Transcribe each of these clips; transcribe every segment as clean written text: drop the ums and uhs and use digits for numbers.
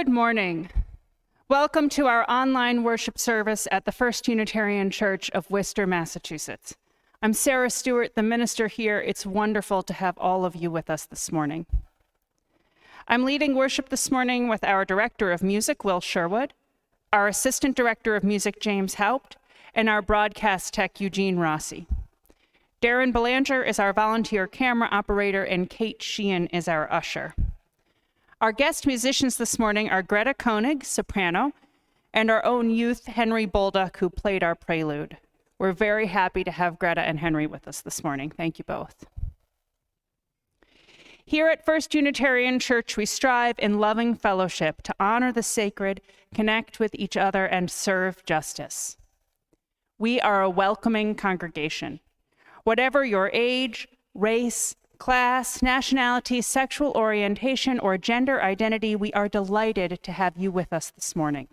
Good morning. Welcome to our online worship service at the First Unitarian Church of Worcester, Massachusetts. I'm Sarah Stewart, the minister here. It's wonderful to have all of you with us this morning. I'm leading worship this morning with our director of music, Will Sherwood, our assistant director of music, James Haupt, and our broadcast tech, Eugene Rossi. Darren Belanger is our volunteer camera operator, and Kate Sheehan is our usher. Our guest musicians this morning are Greta Koenig, soprano, and our own youth, Henry Bolduck, who played our Prelude. We're very happy to have Greta and Henry with us this morning. Thank you both. Here at First Unitarian Church, we strive in loving fellowship to honor the sacred, connect with each other, and serve justice. We are a welcoming congregation. Whatever your age, race, class, nationality, sexual orientation, or gender identity, we are delighted to have you with us this morning.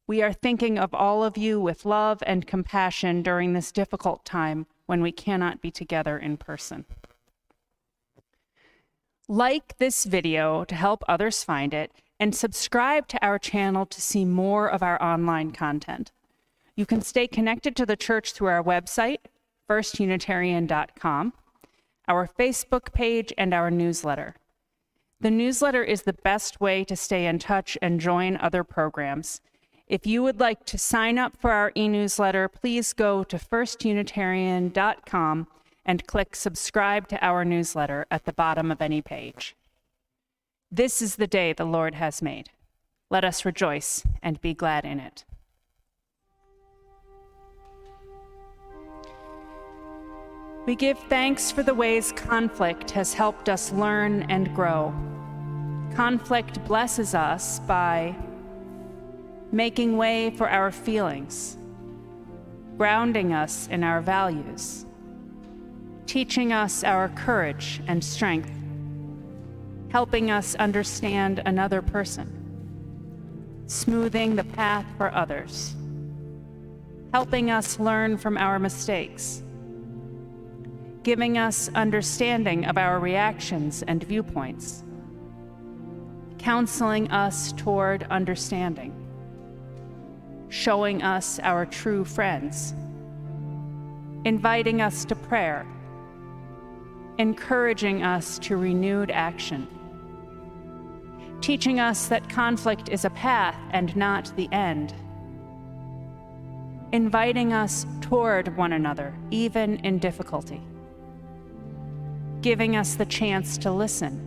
We are thinking of all of you with love and compassion during this difficult time when we cannot be together in person. Like this video to help others find it, and subscribe to our channel to see more of our online content. You can stay connected to the church through our website, firstunitarian.com, our Facebook page, and our newsletter. The newsletter is the best way to stay in touch and join other programs. If you would like to sign up for our e-newsletter, please go to firstunitarian.com and click subscribe to our newsletter at the bottom of any page. This is the day the Lord has made. Let us rejoice and be glad in it. We give thanks for the ways conflict has helped us learn and grow. Conflict blesses us by making way for our feelings, grounding us in our values, teaching us our courage and strength, helping us understand another person, smoothing the path for others, helping us learn from our mistakes, giving us understanding of our reactions and viewpoints, counseling us toward understanding, showing us our true friends, inviting us to prayer, encouraging us to renewed action, teaching us that conflict is a path and not the end, inviting us toward one another, even in difficulty, giving us the chance to listen,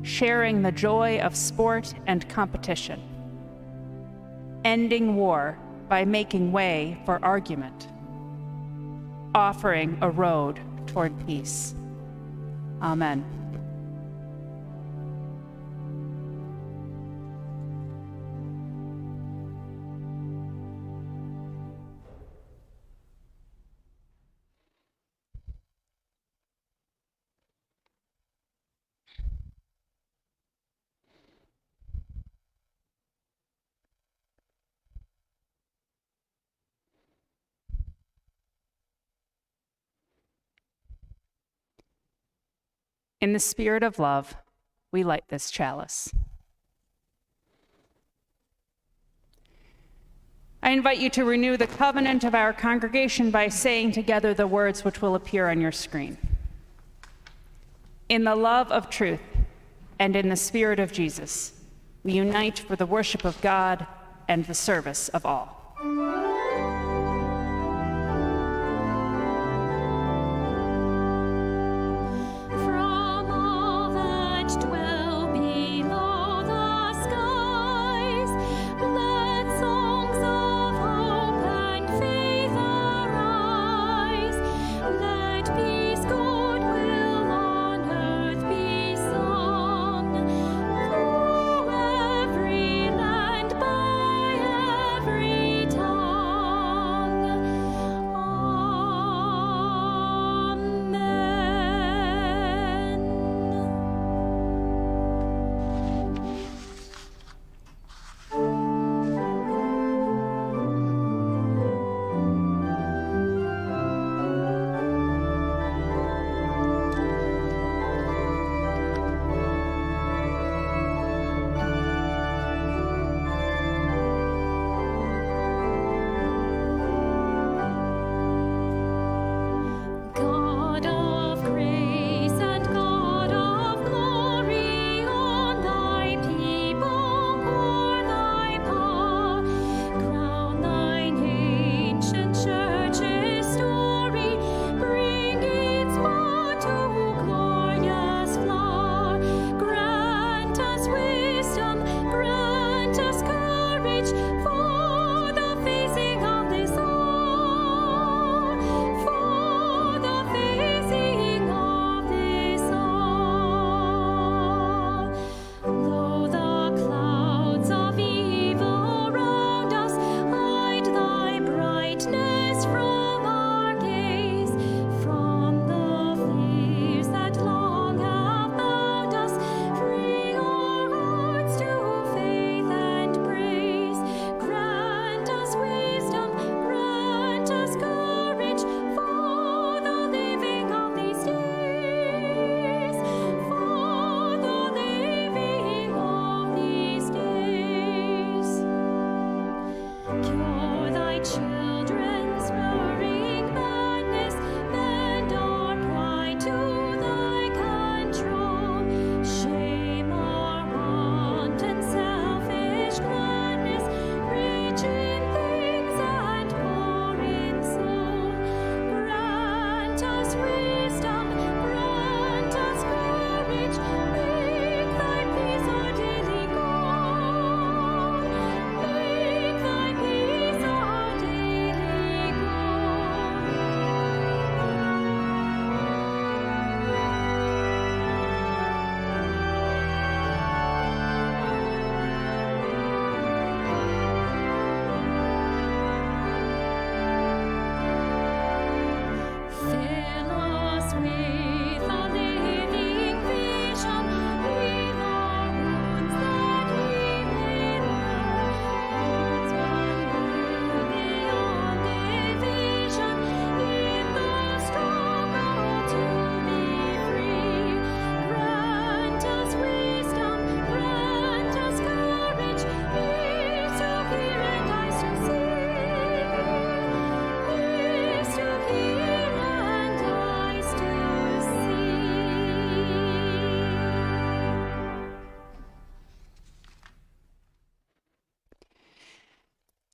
sharing the joy of sport and competition, ending war by making way for argument, offering a road toward peace. Amen. In the spirit of love, we light this chalice. I invite you to renew the covenant of our congregation by saying together the words which will appear on your screen. In the love of truth and in the spirit of Jesus, we unite for the worship of God and the service of all. Every tongue.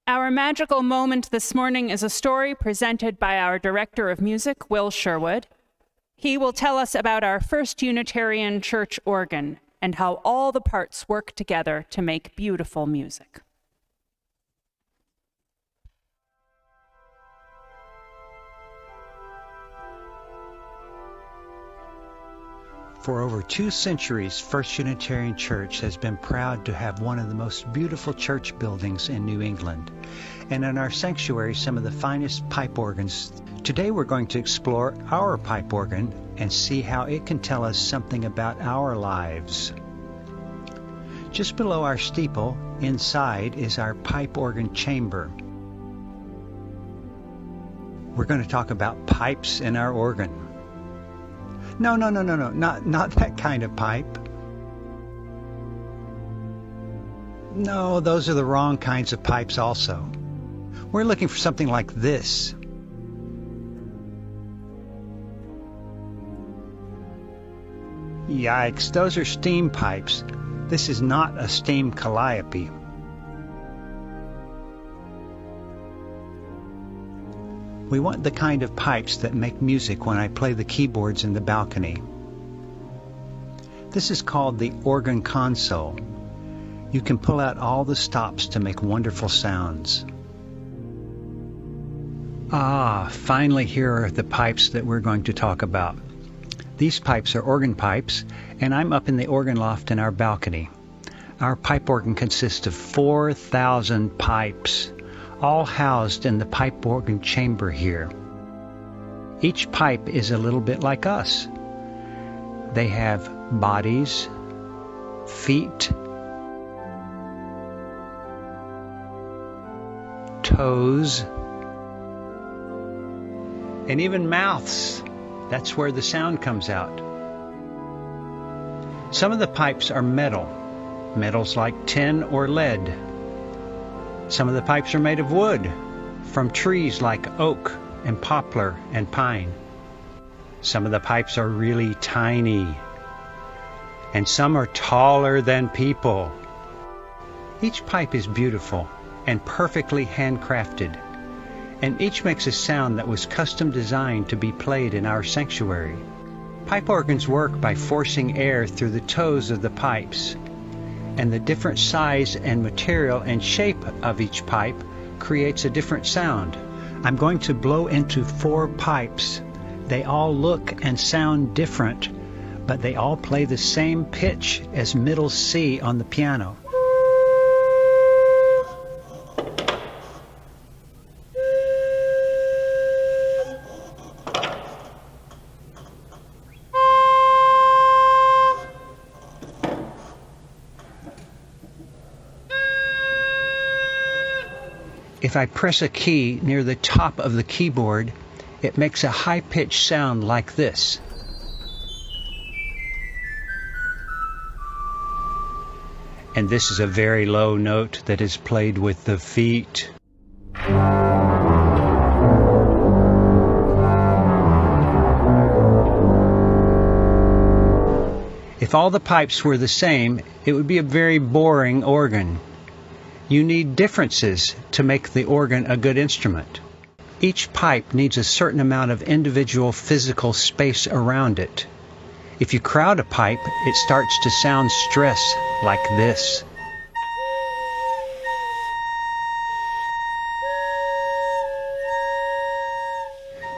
Our magical moment this morning is a story presented by our Director of Music, Will Sherwood. He will tell us about our first Unitarian church organ and how all the parts work together to make beautiful music. For over 2 centuries, First Unitarian Church has been proud to have one of the most beautiful church buildings in New England, and in our sanctuary, some of the finest pipe organs. Today we're going to explore our pipe organ and see how it can tell us something about our lives. Just below our steeple, inside, is our pipe organ chamber. We're going to talk about pipes in our organ. No, not that kind of pipe. No, those are the wrong kinds of pipes also. We're looking for something like this. Yikes, those are steam pipes. This is not a steam calliope. We want the kind of pipes that make music when I play the keyboards in the balcony. This is called the organ console. You can pull out all the stops to make wonderful sounds. Finally here are the pipes that we're going to talk about. These pipes are organ pipes, and I'm up in the organ loft in our balcony. Our pipe organ consists of 4,000 pipes, all housed in the pipe organ chamber here. Each pipe is a little bit like us. They have bodies, feet, toes, and even mouths. That's where the sound comes out. Some of the pipes are metals like tin or lead. Some of the pipes are made of wood, from trees like oak and poplar and pine. Some of the pipes are really tiny, and some are taller than people. Each pipe is beautiful and perfectly handcrafted, and each makes a sound that was custom designed to be played in our sanctuary. Pipe organs work by forcing air through the toes of the pipes, and the different size and material and shape of each pipe creates a different sound. I'm going to blow into 4 pipes. They all look and sound different, but they all play the same pitch as middle C on the piano. If I press a key near the top of the keyboard, it makes a high-pitched sound like this. And this is a very low note that is played with the feet. If all the pipes were the same, it would be a very boring organ. You need differences to make the organ a good instrument. Each pipe needs a certain amount of individual physical space around it. If you crowd a pipe, it starts to sound stress like this.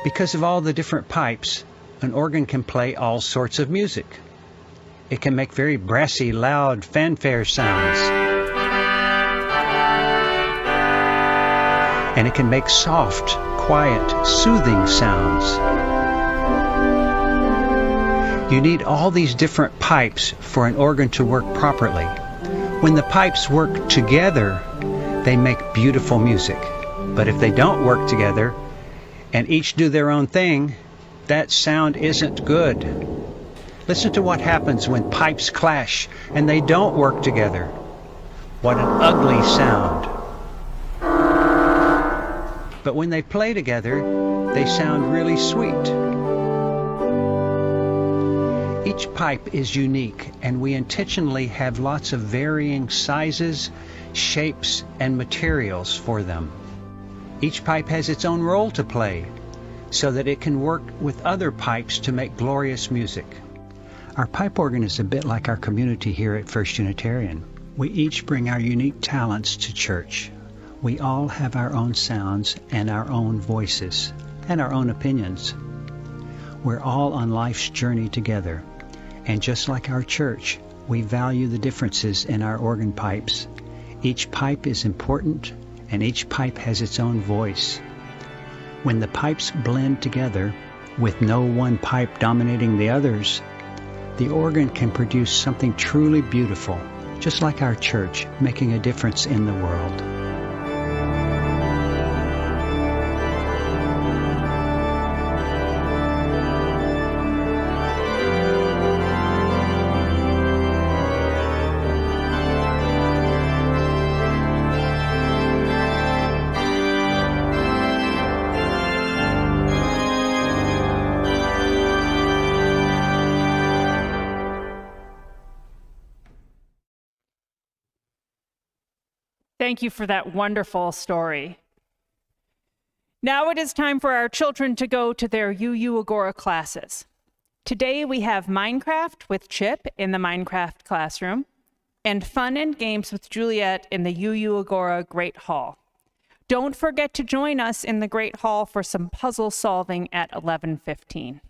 Because of all the different pipes, an organ can play all sorts of music. It can make very brassy, loud fanfare sounds. And it can make soft, quiet, soothing sounds. You need all these different pipes for an organ to work properly. When the pipes work together, they make beautiful music. But if they don't work together, and each do their own thing, that sound isn't good. Listen to what happens when pipes clash and they don't work together. What an ugly sound. But when they play together, they sound really sweet. Each pipe is unique, and we intentionally have lots of varying sizes, shapes, and materials for them. Each pipe has its own role to play, so that it can work with other pipes to make glorious music. Our pipe organ is a bit like our community here at First Unitarian. We each bring our unique talents to church. We all have our own sounds and our own voices and our own opinions. We're all on life's journey together, and just like our church, we value the differences in our organ pipes. Each pipe is important, and each pipe has its own voice. When the pipes blend together, with no one pipe dominating the others, the organ can produce something truly beautiful, just like our church, making a difference in the world. Thank you for that wonderful story. Now it is time for our children to go to their UU Agora classes. Today we have Minecraft with Chip in the Minecraft classroom and fun and games with Juliet in the UU Agora Great Hall. Don't forget to join us in the Great Hall for some puzzle solving at 11:15.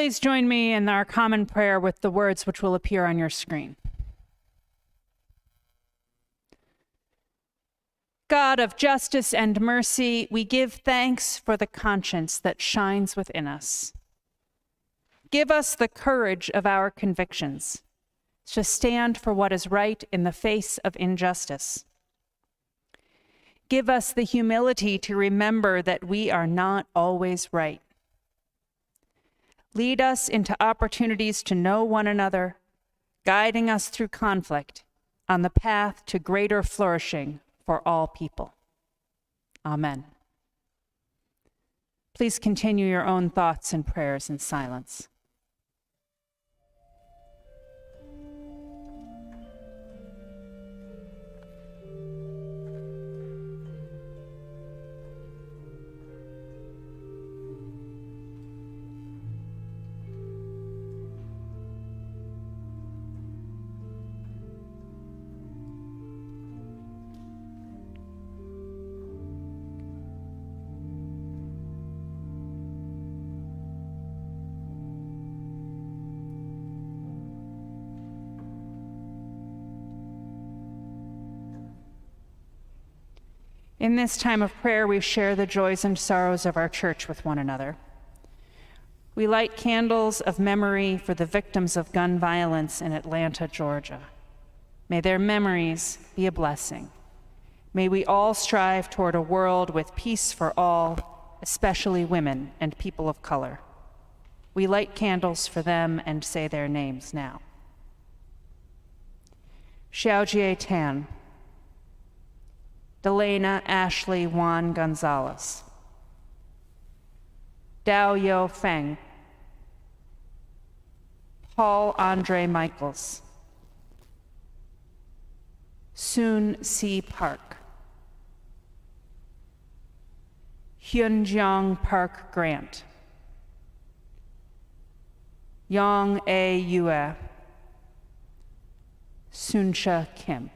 Please join me in our common prayer with the words which will appear on your screen. God of justice and mercy, we give thanks for the conscience that shines within us. Give us the courage of our convictions to stand for what is right in the face of injustice. Give us the humility to remember that we are not always right. Lead us into opportunities to know one another, guiding us through conflict on the path to greater flourishing for all people. Amen. Please continue your own thoughts and prayers in silence. In this time of prayer, we share the joys and sorrows of our church with one another. We light candles of memory for the victims of gun violence in Atlanta, Georgia. May their memories be a blessing. May we all strive toward a world with peace for all, especially women and people of color. We light candles for them and say their names now. Xiaojie Tan, Delana Ashley Juan Gonzalez, Dao Yo Feng, Paul Andre Michaels, Soon C. Park, Hyunjong Park Grant, Yong A. Yue, Sunsha Kim.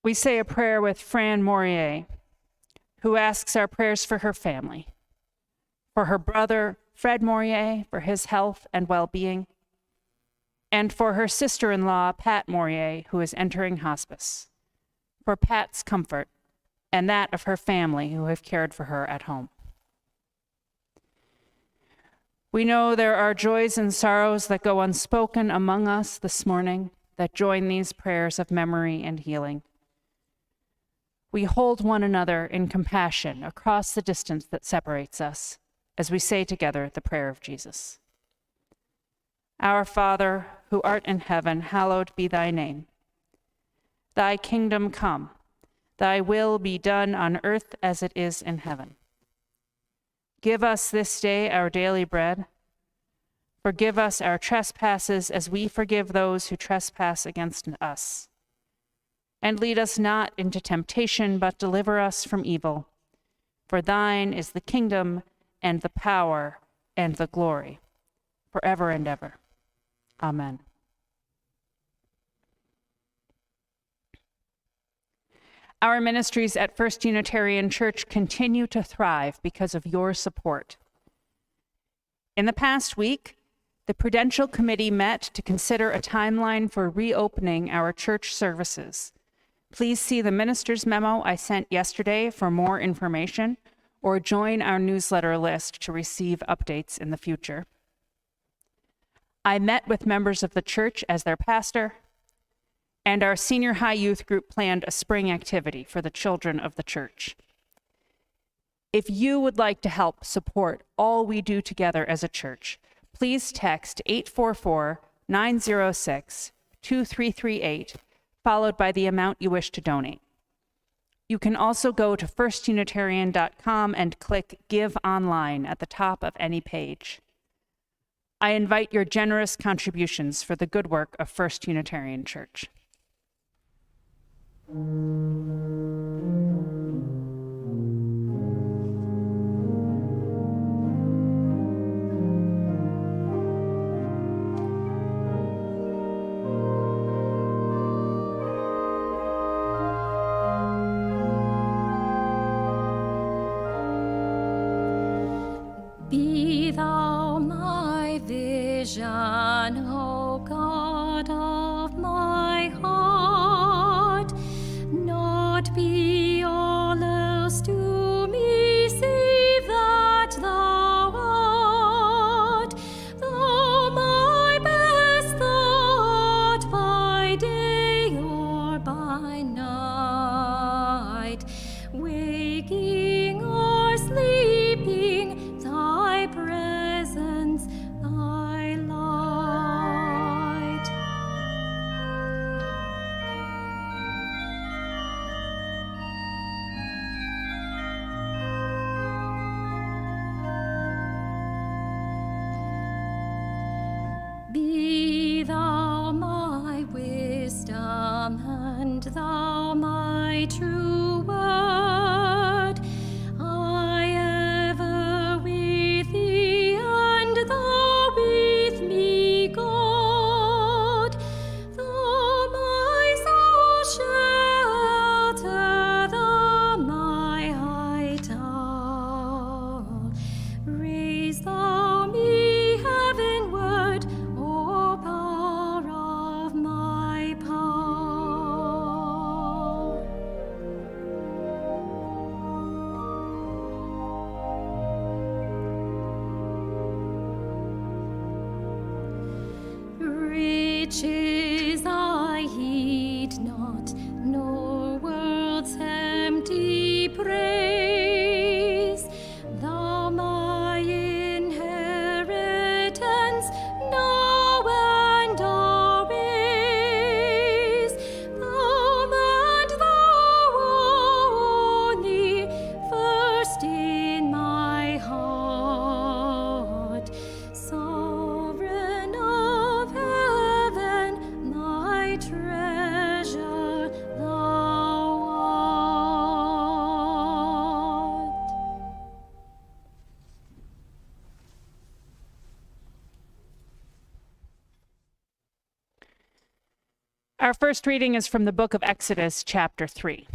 We say a prayer with Fran Morier, who asks our prayers for her family, for her brother, Fred Morier, for his health and well-being, and for her sister-in-law, Pat Morier, who is entering hospice, for Pat's comfort and that of her family who have cared for her at home. We know there are joys and sorrows that go unspoken among us this morning that join these prayers of memory and healing. We hold one another in compassion across the distance that separates us as we say together the prayer of Jesus. Our Father, who art in heaven, hallowed be thy name. Thy kingdom come, thy will be done on earth as it is in heaven. Give us this day our daily bread. Forgive us our trespasses as we forgive those who trespass against us. And lead us not into temptation, but deliver us from evil. For thine is the kingdom and the power and the glory, forever and ever. Amen. Our ministries at First Unitarian Church continue to thrive because of your support. In the past week, the Prudential Committee met to consider a timeline for reopening our church services. Please see the minister's memo I sent yesterday for more information, or join our newsletter list to receive updates in the future. I met with members of the church as their pastor, and our senior high youth group planned a spring activity for the children of the church. If you would like to help support all we do together as a church, please text 844-906-2338, followed by the amount you wish to donate. You can also go to firstunitarian.com and click Give Online at the top of any page. I invite your generous contributions for the good work of First Unitarian Church. might be all else to me, save that thou art, thou my best thought by day or by night, waking or sleeping, thy presence, thy light. Be thou my wisdom, and thou my true word. I ever with thee, and thou with me, God. Thou my soul shelter, thou my high tower. Raise thou me heavenward, O power of my power. Riches I heed not, nor world's empty praise. Thou my inheritance, now and always. Thou and thou only, first in my heart. Sovereign of heaven, thy treasure thou art. Our first reading is from the book of Exodus, chapter 3.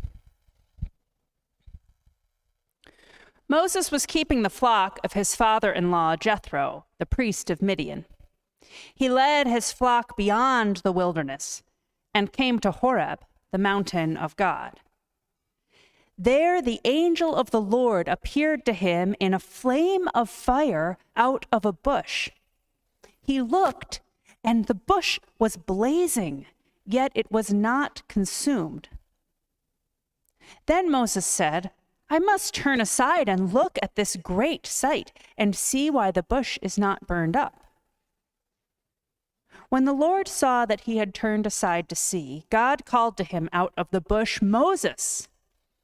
Moses was keeping the flock of his father-in-law, Jethro, the priest of Midian. He led his flock beyond the wilderness and came to Horeb, the mountain of God. There the angel of the Lord appeared to him in a flame of fire out of a bush. He looked, and the bush was blazing, yet it was not consumed. Then Moses said, I must turn aside and look at this great sight and see why the bush is not burned up. When the Lord saw that he had turned aside to see, God called to him out of the bush, Moses,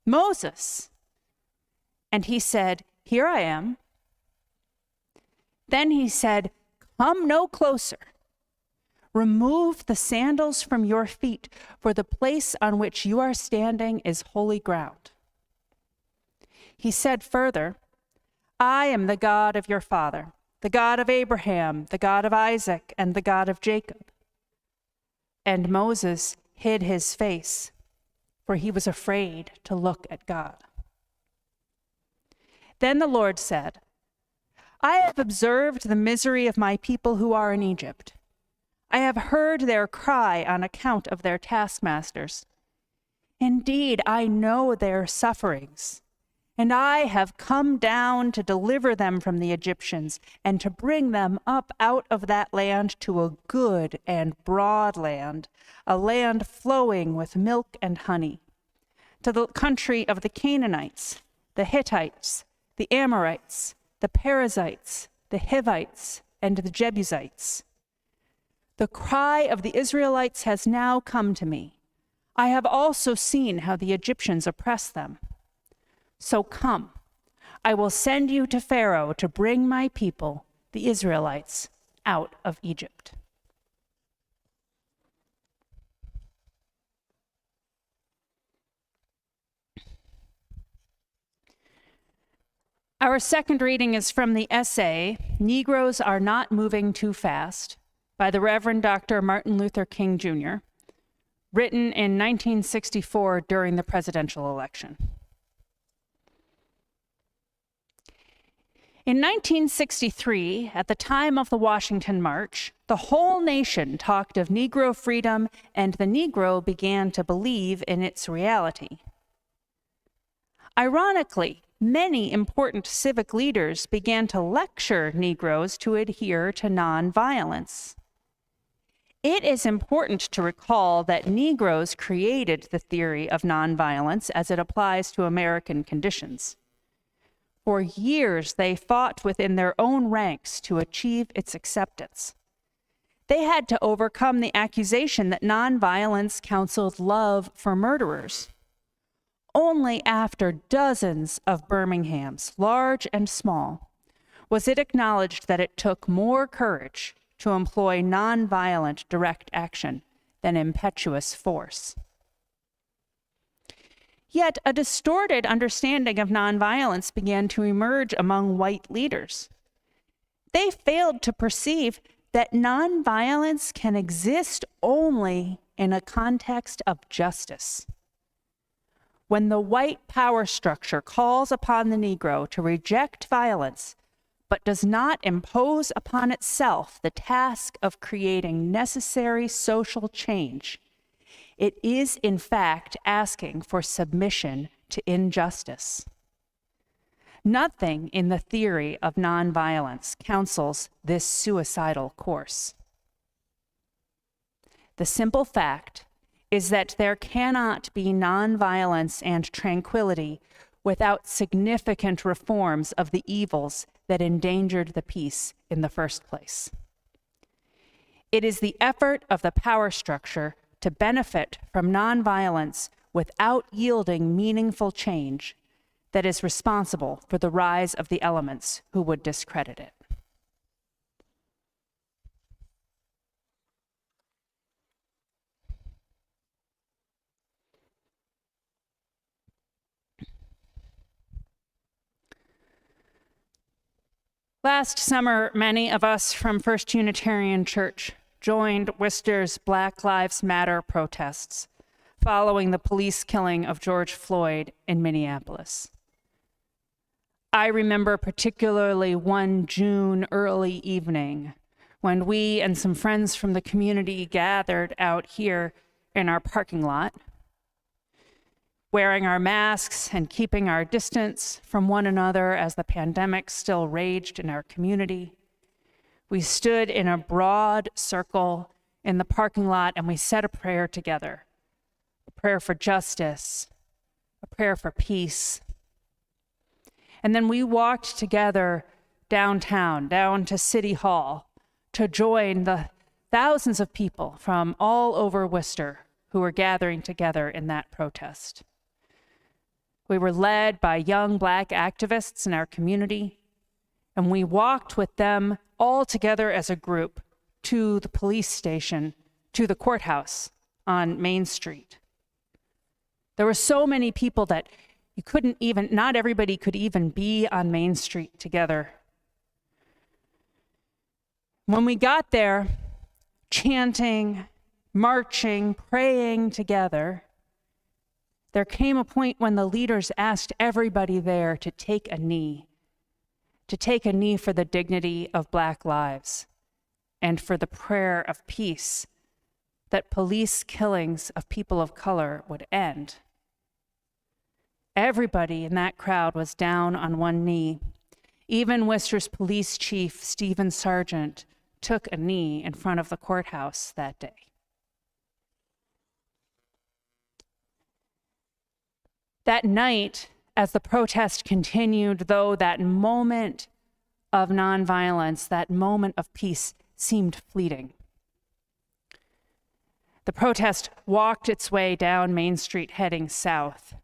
Moses. And he said, Here I am. Then he said, Come no closer. Remove the sandals from your feet, for the place on which you are standing is holy ground. He said further, I am the God of your father, the God of Abraham, the God of Isaac, and the God of Jacob. And Moses hid his face, for he was afraid to look at God. Then the Lord said, I have observed the misery of my people who are in Egypt. I have heard their cry on account of their taskmasters. Indeed, I know their sufferings, and I have come down to deliver them from the Egyptians and to bring them up out of that land to a good and broad land, a land flowing with milk and honey, to the country of the Canaanites, the Hittites, the Amorites, the Perizzites, the Hivites, and the Jebusites. The cry of the Israelites has now come to me. I have also seen how the Egyptians oppress them. So come, I will send you to Pharaoh to bring my people, the Israelites, out of Egypt. Our second reading is from the essay, Negroes Are Not Moving Too Fast, by the Reverend Dr. Martin Luther King, Jr., written in 1964 during the presidential election. In 1963, at the time of the Washington March, the whole nation talked of Negro freedom, and the Negro began to believe in its reality. Ironically, many important civic leaders began to lecture Negroes to adhere to nonviolence. It is important to recall that Negroes created the theory of nonviolence as it applies to American conditions. For years, they fought within their own ranks to achieve its acceptance. They had to overcome the accusation that nonviolence counseled love for murderers. Only after dozens of Birminghams, large and small, was it acknowledged that it took more courage to employ nonviolent direct action than impetuous force. Yet a distorted understanding of nonviolence began to emerge among white leaders. They failed to perceive that nonviolence can exist only in a context of justice. When the white power structure calls upon the Negro to reject violence, but does not impose upon itself the task of creating necessary social change, it is in fact asking for submission to injustice. Nothing in the theory of nonviolence counsels this suicidal course. The simple fact is that there cannot be nonviolence and tranquility without significant reforms of the evils that endangered the peace in the first place. It is the effort of the power structure to benefit from nonviolence without yielding meaningful change that is responsible for the rise of the elements who would discredit it. Last summer, many of us from First Unitarian Church joined Worcester's Black Lives Matter protests following the police killing of George Floyd in Minneapolis. I remember particularly one June early evening when we and some friends from the community gathered out here in our parking lot, wearing our masks and keeping our distance from one another as the pandemic still raged in our community. We stood in a broad circle in the parking lot and we said a prayer together, a prayer for justice, a prayer for peace. And then we walked together downtown, down to City Hall, to join the thousands of people from all over Worcester who were gathering together in that protest. We were led by young Black activists in our community, and we walked with them all together as a group to the police station, to the courthouse on Main Street. There were so many people that not everybody could even be on Main Street together. When we got there, chanting, marching, praying together, there came a point when the leaders asked everybody there to take a knee for the dignity of Black lives and for the prayer of peace, that police killings of people of color would end. Everybody in that crowd was down on one knee. Even Worcester's police chief, Stephen Sargent, took a knee in front of the courthouse that day. That night, as the protest continued, though, that moment of nonviolence, that moment of peace seemed fleeting. The protest walked its way down Main Street heading south.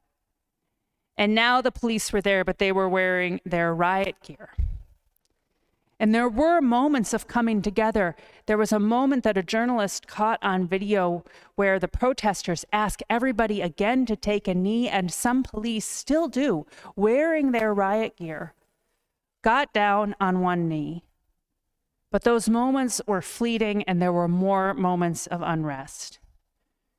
And now the police were there, but they were wearing their riot gear. And there were moments of coming together. There was a moment that a journalist caught on video where the protesters asked everybody again to take a knee, and some police still do, wearing their riot gear, got down on one knee. But those moments were fleeting, and there were more moments of unrest.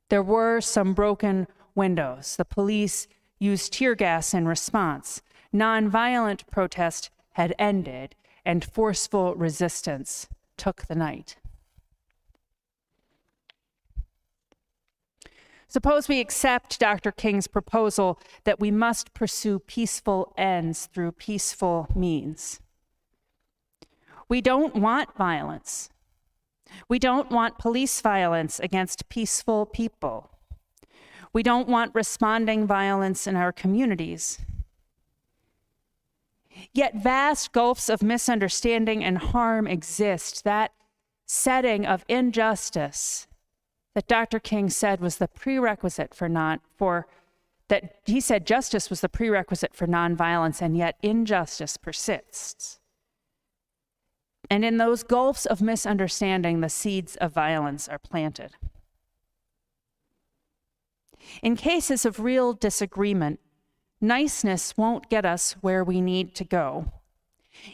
There were some broken windows. The police used tear gas in response. Nonviolent protest had ended, and forceful resistance took the night. Suppose we accept Dr. King's proposal that we must pursue peaceful ends through peaceful means. We don't want violence. We don't want police violence against peaceful people. We don't want responding violence in our communities. Yet vast gulfs of misunderstanding and harm exist. That setting of injustice that Dr. King said was the prerequisite he said justice was the prerequisite for nonviolence, and yet injustice persists. And in those gulfs of misunderstanding, the seeds of violence are planted. In cases of real disagreement, niceness won't get us where we need to go.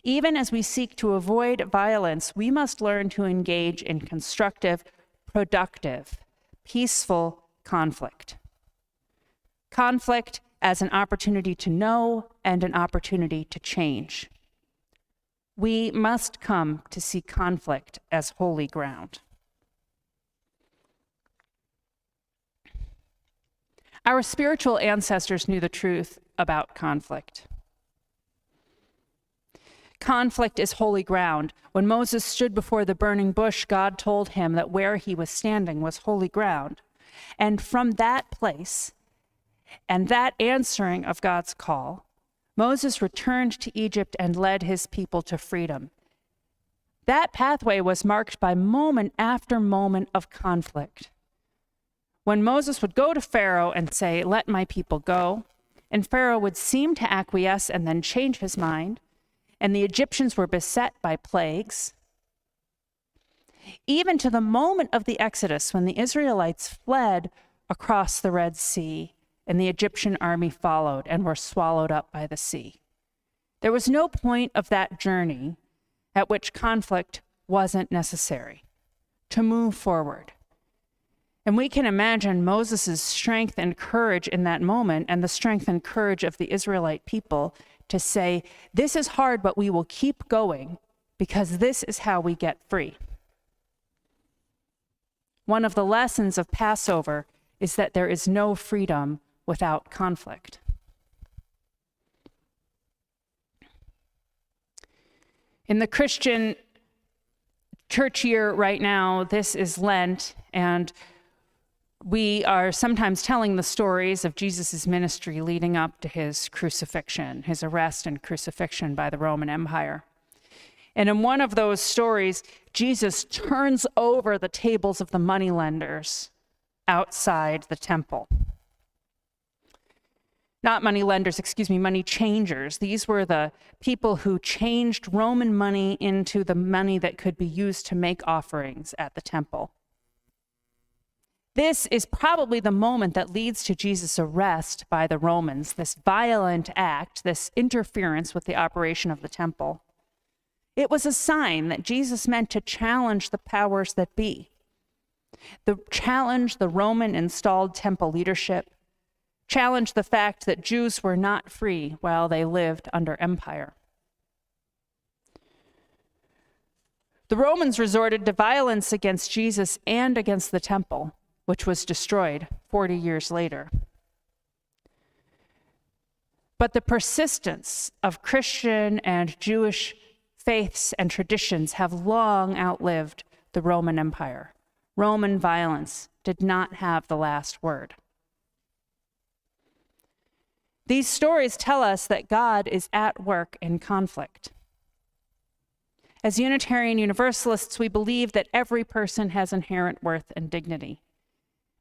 Even as we seek to avoid violence, we must learn to engage in constructive, productive, peaceful conflict. Conflict as an opportunity to know and an opportunity to change. We must come to see conflict as holy ground. Our spiritual ancestors knew the truth about conflict. Conflict is holy ground. When Moses stood before the burning bush, God told him that where he was standing was holy ground. And from that place, and that answering of God's call, Moses returned to Egypt and led his people to freedom. That pathway was marked by moment after moment of conflict. When Moses would go to Pharaoh and say, "Let my people go," and Pharaoh would seem to acquiesce and then change his mind, and the Egyptians were beset by plagues, even to the moment of the Exodus when the Israelites fled across the Red Sea and the Egyptian army followed and were swallowed up by the sea. There was no point of that journey at which conflict wasn't necessary to move forward. And we can imagine Moses' strength and courage in that moment and the strength and courage of the Israelite people to say, "This is hard, but we will keep going because this is how we get free." One of the lessons of Passover is that there is no freedom without conflict. In the Christian church year right now, this is Lent, and we are sometimes telling the stories of Jesus' ministry leading up to his crucifixion, his arrest and crucifixion by the Roman Empire. And in one of those stories, Jesus turns over the tables of the moneylenders outside the temple. Not moneylenders, money changers. These were the people who changed Roman money into the money that could be used to make offerings at the temple. This is probably the moment that leads to Jesus' arrest by the Romans, this violent act, this interference with the operation of the temple. It was a sign that Jesus meant to challenge the powers that be, challenge the Roman installed temple leadership, challenge the fact that Jews were not free while they lived under empire. The Romans resorted to violence against Jesus and against the temple, which was destroyed 40 years later. But the persistence of Christian and Jewish faiths and traditions have long outlived the Roman Empire. Roman violence did not have the last word. These stories tell us that God is at work in conflict. As Unitarian Universalists, we believe that every person has inherent worth and dignity.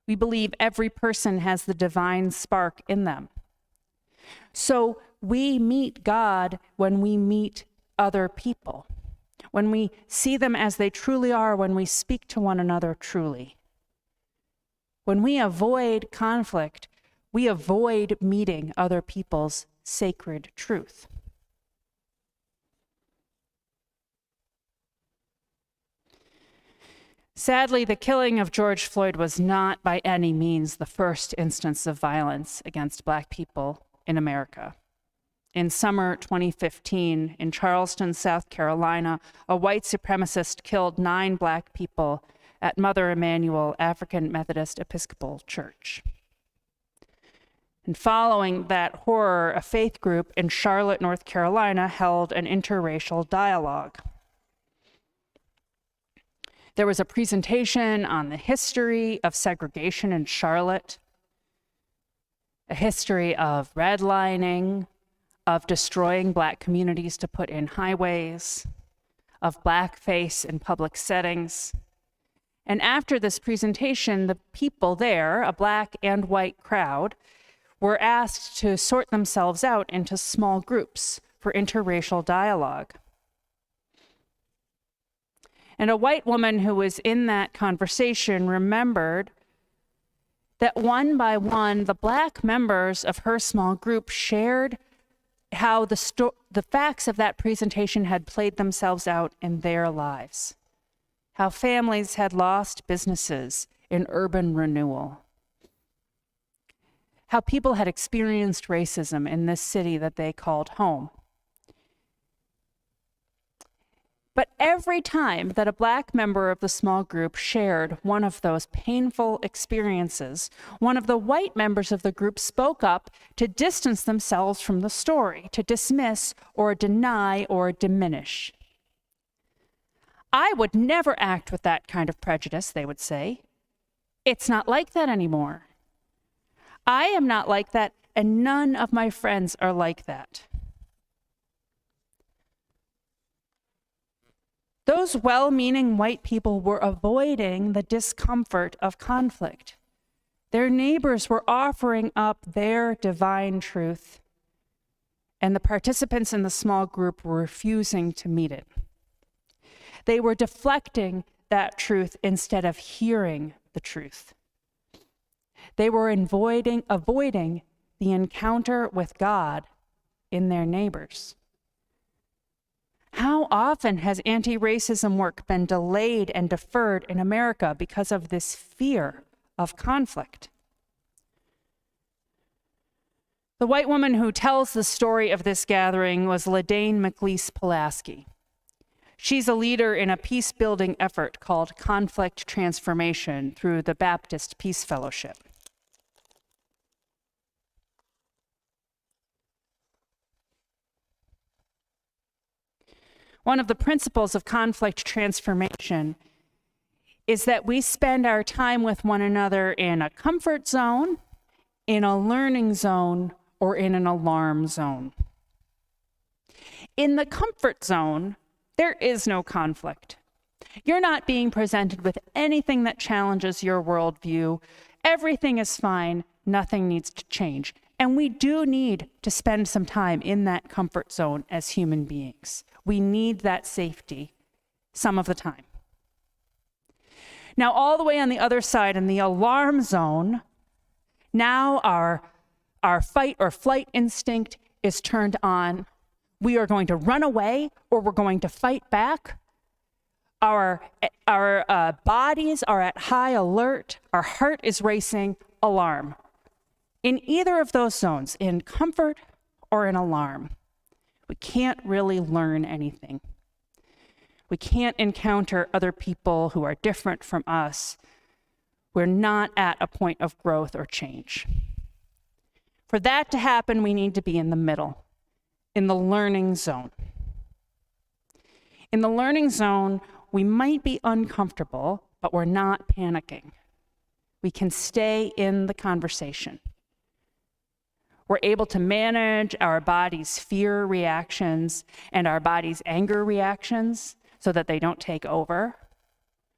We believe every person has the divine spark in them. So we meet God when we meet other people, when we see them as they truly are, when we speak to one another truly. When we avoid conflict, we avoid meeting other people's sacred truth. Sadly, the killing of George Floyd was not by any means the first instance of violence against Black people in America. In summer 2015, in Charleston, South Carolina, a white supremacist killed 9 Black people at Mother Emanuel African Methodist Episcopal Church. And following that horror, a faith group in Charlotte, North Carolina held an interracial dialogue. There was a presentation on the history of segregation in Charlotte, a history of redlining, of destroying Black communities to put in highways, of blackface in public settings. And after this presentation, the people there, a Black and white crowd, were asked to sort themselves out into small groups for interracial dialogue. And a white woman who was in that conversation remembered that one by one, the Black members of her small group shared how the facts of that presentation had played themselves out in their lives, how families had lost businesses in urban renewal, how people had experienced racism in this city that they called home. But every time that a Black member of the small group shared one of those painful experiences, one of the white members of the group spoke up to distance themselves from the story, to dismiss or deny or diminish. I would never act with that kind of prejudice, they would say. It's not like that anymore. I am not like that, and none of my friends are like that. Those well-meaning white people were avoiding the discomfort of conflict. Their neighbors were offering up their divine truth, and the participants in the small group were refusing to meet it. They were deflecting that truth instead of hearing the truth. They were avoiding the encounter with God in their neighbors. How often has anti-racism work been delayed and deferred in America because of this fear of conflict? The white woman who tells the story of this gathering was LaDaine McLeese Pulaski. She's a leader in a peace-building effort called Conflict Transformation through the Baptist Peace Fellowship. One of the principles of conflict transformation is that we spend our time with one another in a comfort zone, in a learning zone, or in an alarm zone. In the comfort zone, there is no conflict. You're not being presented with anything that challenges your worldview. Everything is fine. Nothing needs to change. And we do need to spend some time in that comfort zone as human beings. We need that safety some of the time. Now, all the way on the other side, in the alarm zone, now our fight or flight instinct is turned on. We are going to run away or we're going to fight back. Our bodies are at high alert. Our heart is racing. Alarm. In either of those zones, in comfort or in alarm, we can't really learn anything. We can't encounter other people who are different from us. We're not at a point of growth or change. For that to happen, we need to be in the middle, in the learning zone. In the learning zone, we might be uncomfortable, but we're not panicking. We can stay in the conversation. We're able to manage our body's fear reactions and our body's anger reactions so that they don't take over.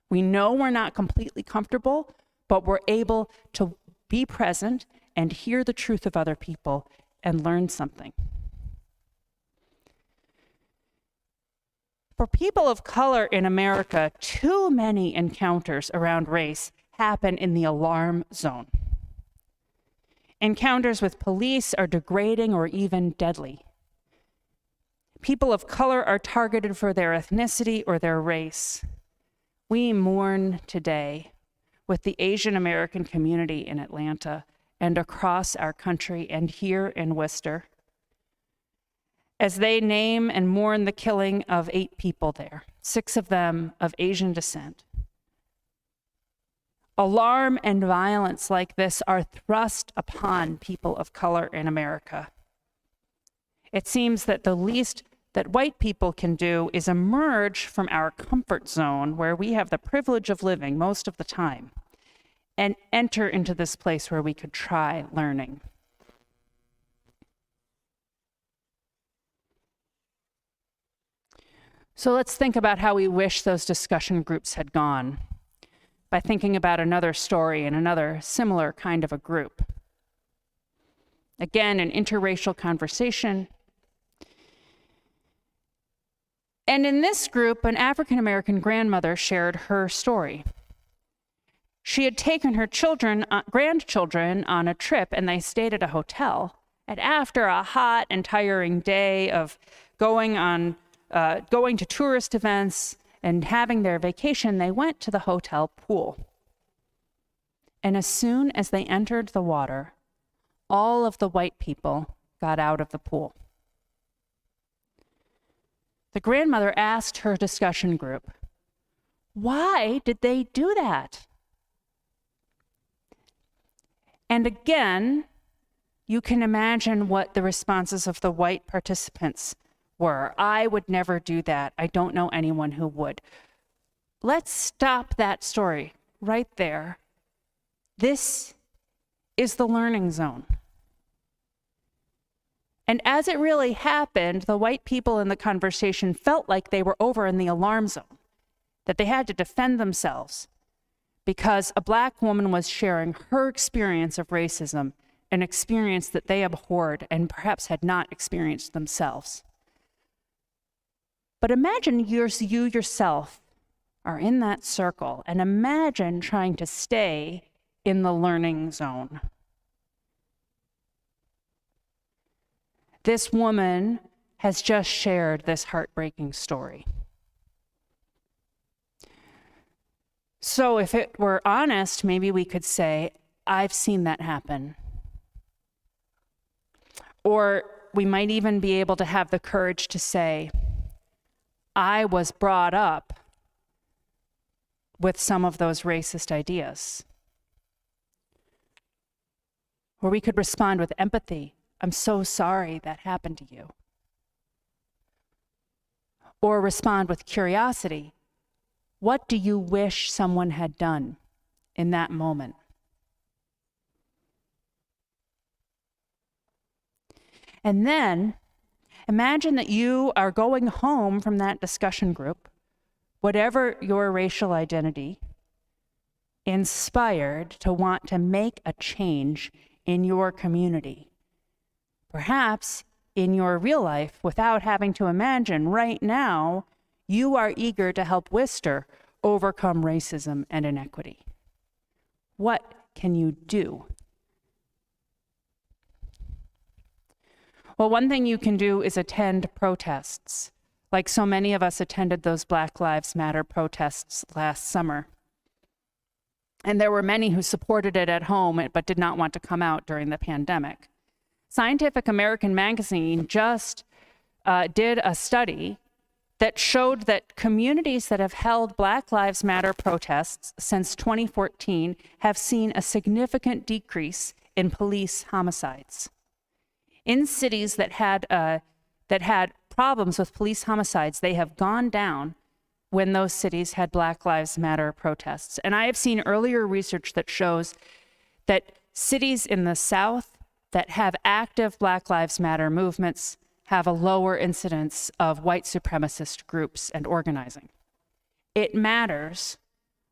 We know we're not completely comfortable, but we're able to be present and hear the truth of other people and learn something. For people of color in America, too many encounters around race happen in the alarm zone. Encounters with police are degrading or even deadly. People of color are targeted for their ethnicity or their race. We mourn today with the Asian American community in Atlanta and across our country and here in Worcester, as they name and mourn the killing of 8 people there, 6 of them of Asian descent. Alarm and violence like this are thrust upon people of color in America. It seems that the least that white people can do is emerge from our comfort zone where we have the privilege of living most of the time and enter into this place where we could try learning. So let's think about how we wish those discussion groups had gone by thinking about another story in another similar kind of a group. Again, an interracial conversation. And in this group, an African-American grandmother shared her story. She had taken her grandchildren on a trip, and they stayed at a hotel. And after a hot and tiring day of going to tourist events and having their vacation, they went to the hotel pool. And as soon as they entered the water, all of the white people got out of the pool. The grandmother asked her discussion group, why did they do that? And again, you can imagine what the responses of the white participants were. I would never do that. I don't know anyone who would. Let's stop that story right there. This is the learning zone. And as it really happened, the white people in the conversation felt like they were over in the alarm zone, that they had to defend themselves because a black woman was sharing her experience of racism, an experience that they abhorred and perhaps had not experienced themselves. But imagine you yourself are in that circle, and imagine trying to stay in the learning zone. This woman has just shared this heartbreaking story. So if it were honest, maybe we could say, I've seen that happen. Or we might even be able to have the courage to say, I was brought up with some of those racist ideas. Or we could respond with empathy. I'm so sorry that happened to you. Or respond with curiosity. What do you wish someone had done in that moment? And then imagine that you are going home from that discussion group, whatever your racial identity, inspired to want to make a change in your community. Perhaps in your real life, without having to imagine right now, you are eager to help Worcester overcome racism and inequity. What can you do? Well, one thing you can do is attend protests, like so many of us attended those Black Lives Matter protests last summer. And there were many who supported it at home, but did not want to come out during the pandemic. Scientific American magazine just did a study that showed that communities that have held Black Lives Matter protests since 2014 have seen a significant decrease in police homicides. In cities that had problems with police homicides, they have gone down when those cities had Black Lives Matter protests. And I have seen earlier research that shows that cities in the South that have active Black Lives Matter movements have a lower incidence of white supremacist groups and organizing. It matters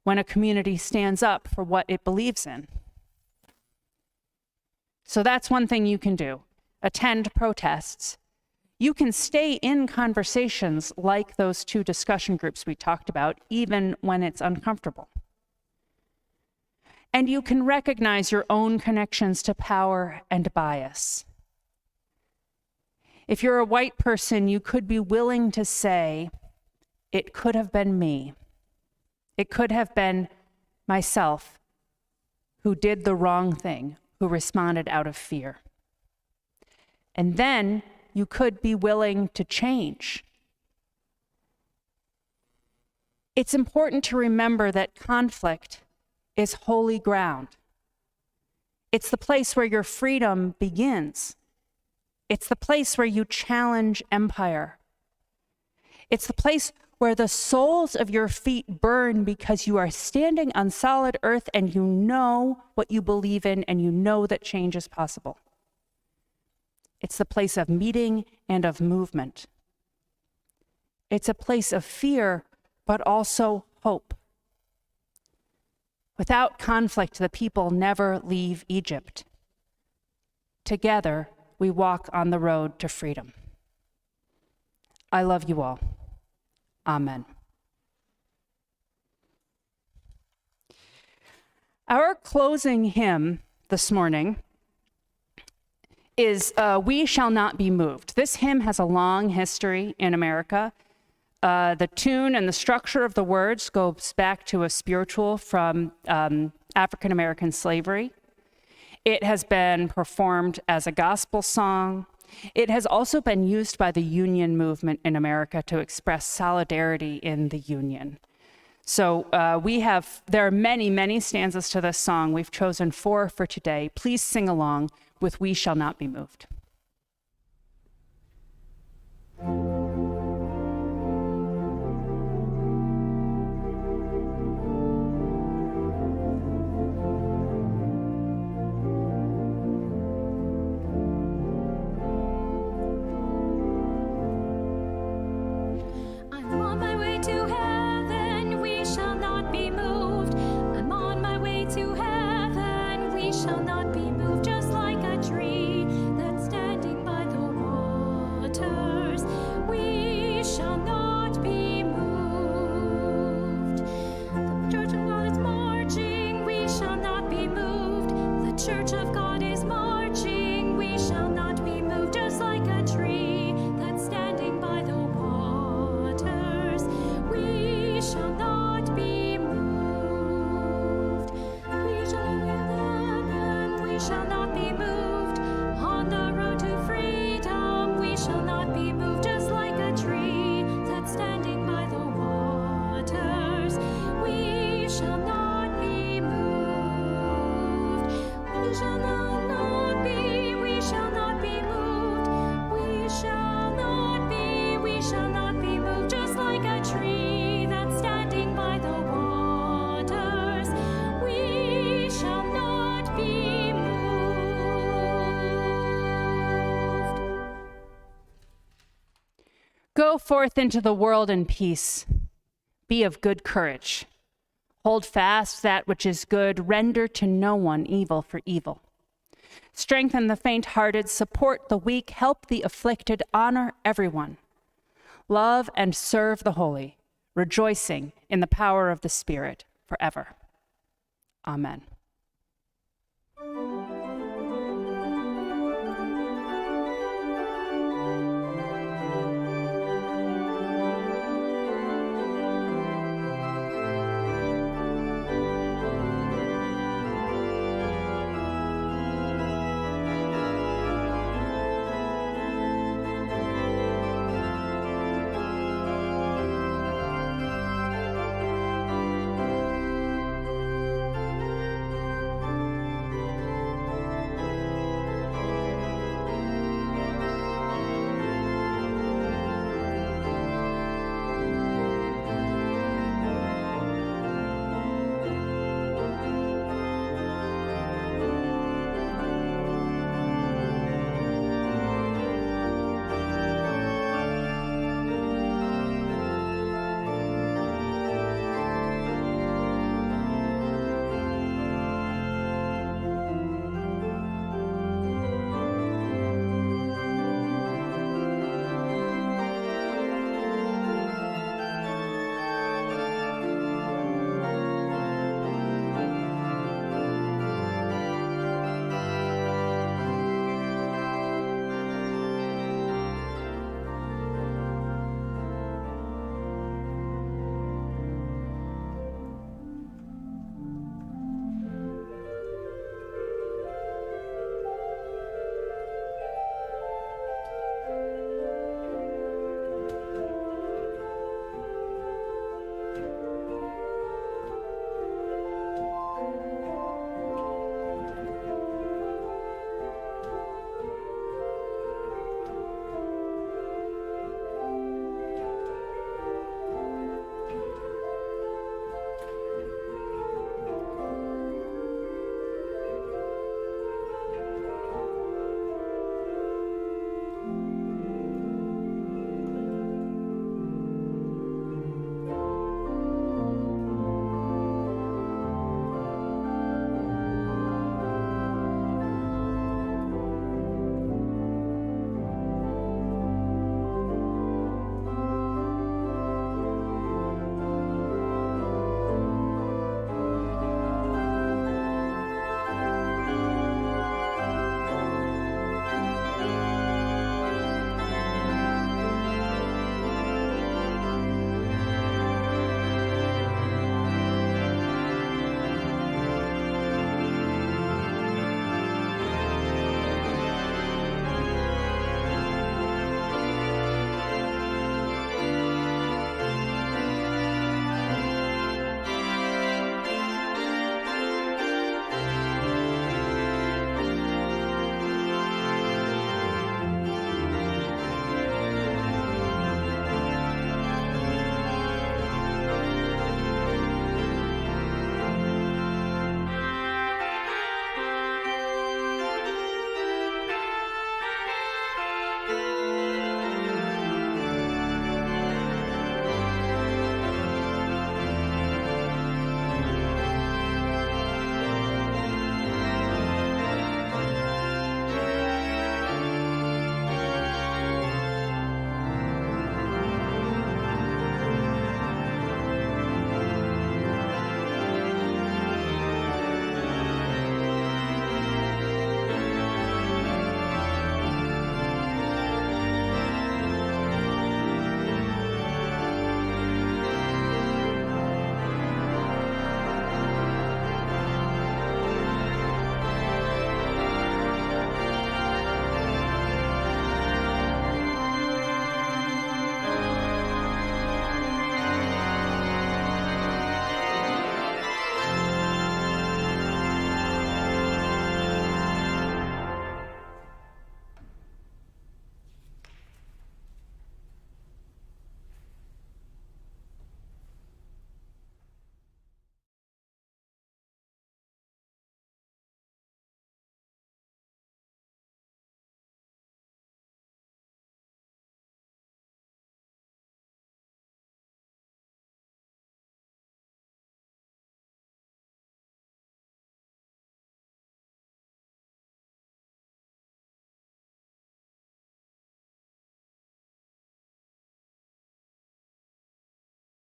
when a community stands up for what it believes in. So that's one thing you can do. Attend protests. You can stay in conversations like those two discussion groups we talked about, even when it's uncomfortable. And you can recognize your own connections to power and bias. If you're a white person, you could be willing to say, it could have been me. It could have been myself who did the wrong thing, who responded out of fear. And then you could be willing to change. It's important to remember that conflict is holy ground. It's the place where your freedom begins. It's the place where you challenge empire. It's the place where the soles of your feet burn because you are standing on solid earth and you know what you believe in and you know that change is possible. It's the place of meeting and of movement. It's a place of fear, but also hope. Without conflict, the people never leave Egypt. Together, we walk on the road to freedom. I love you all. Amen. Our closing hymn this morning is We Shall Not Be Moved. This hymn has a long history in America. The tune and the structure of the words goes back to a spiritual from African American slavery. It has been performed as a gospel song. It has also been used by the Union movement in America to express solidarity in the Union. So there are many, many stanzas to this song. We've chosen 4 for today. Please sing along with We Shall Not Be Moved. Go forth into the world in peace. Be of good courage. Hold fast that which is good. Render to no one evil for evil. Strengthen the faint-hearted. Support the weak. Help the afflicted. Honor everyone. Love and serve the holy, rejoicing in the power of the Spirit forever. Amen.